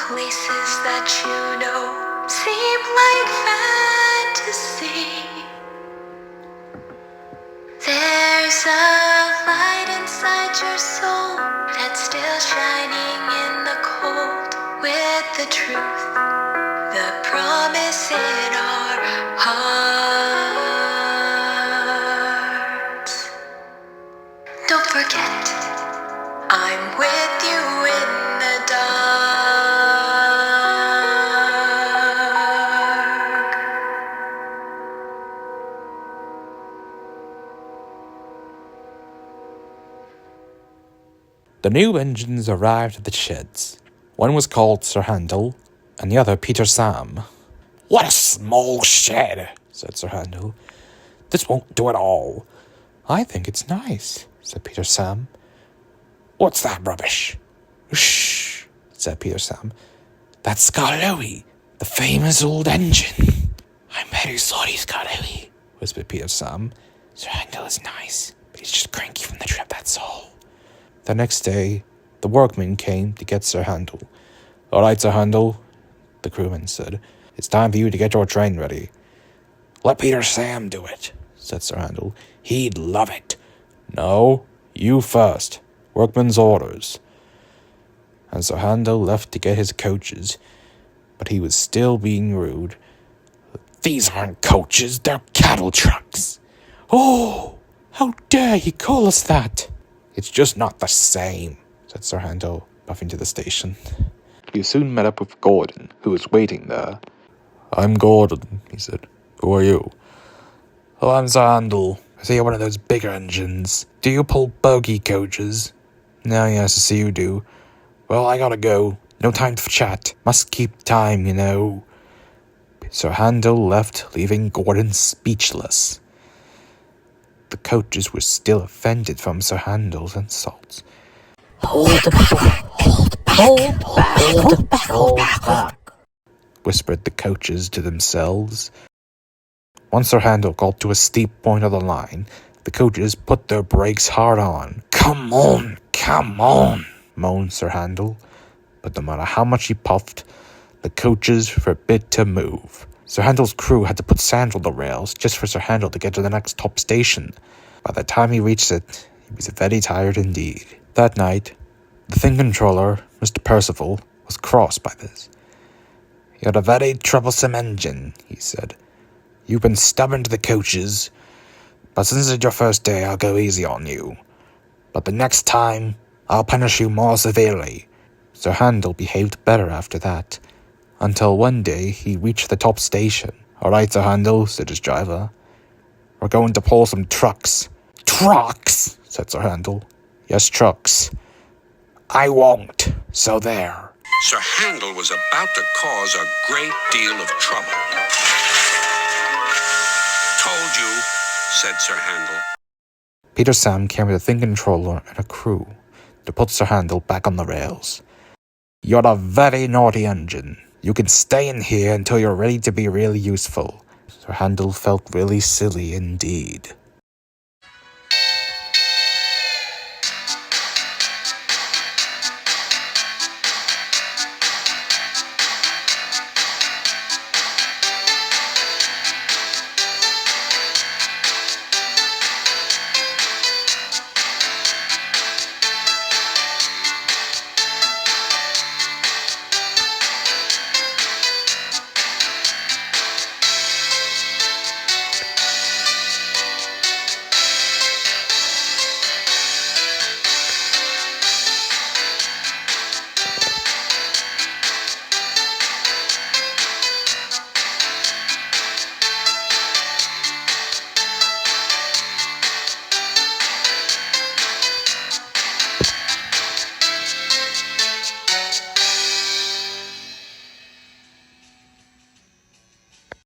places that you know seem like fantasy. There's a light inside your soul that's still shining in the cold, with the truth, the promise in our hearts. Don't forget, I'm with you in the dark. The new engines arrived at the sheds. One was called Sir Handel, and the other Peter Sam. "What a small shed," said Sir Handel. "This won't do at all." "I think it's nice," said Peter Sam. "What's that rubbish?" "Shh," said Peter Sam. "That's Scar Louie, the famous old engine." "I'm very sorry, Scar Louie," whispered Peter Sam. "Sir Handel is nice, but he's just cranky from the trip, that's all." The next day, the workmen came to get Sir Handel. "All right, Sir Handel," the crewman said. "It's time for you to get your train ready." "Let Peter Sam do it," said Sir Handel. "He'd love it." "No, you first. Workman's orders." And Sir Handel left to get his coaches, but he was still being rude. "These aren't coaches, they're cattle trucks." "Oh, how dare he call us that?" "It's just not the same," said Sir Handel, puffing to the station. He soon met up with Gordon, who was waiting there. "I'm Gordon," he said. "Who are you?" "Oh, I'm Sir Handel. I see you're one of those bigger engines. Do you pull bogey coaches?" "No, yes, I see you do." "Well, I gotta go. No time for chat. Must keep time, you know." Sir Handel left, leaving Gordon speechless. The coaches were still offended from Sir Handel's insults. Hold back, whispered the coaches to themselves. Once Sir Handel got to a steep point of the line, the coaches put their brakes hard on. Come on, moaned Sir Handel. But no matter how much he puffed, the coaches forbid to move. Sir Handel's crew had to put sand on the rails just for Sir Handel to get to the next top station. By the time he reached it, he was very tired indeed. That night, the thing controller, Mr. Percival, was cross by this. "You're a very troublesome engine," he said. "You've been stubborn to the coaches, but since it's your first day, I'll go easy on you. But the next time, I'll punish you more severely." Sir Handel behaved better after that, until one day he reached the top station. "All right, Sir Handel," said his driver. "We're going to pull some trucks." "Trucks?" said Sir Handel. "Yes, trucks." "I won't, so there." Sir Handel was about to cause a great deal of trouble. "Told you," said Sir Handel. Peter Sam came with a thing controller and a crew to put Sir Handel back on the rails. "You're a very naughty engine. You can stay in here until you're ready to be really useful." Sir Handel felt really silly indeed.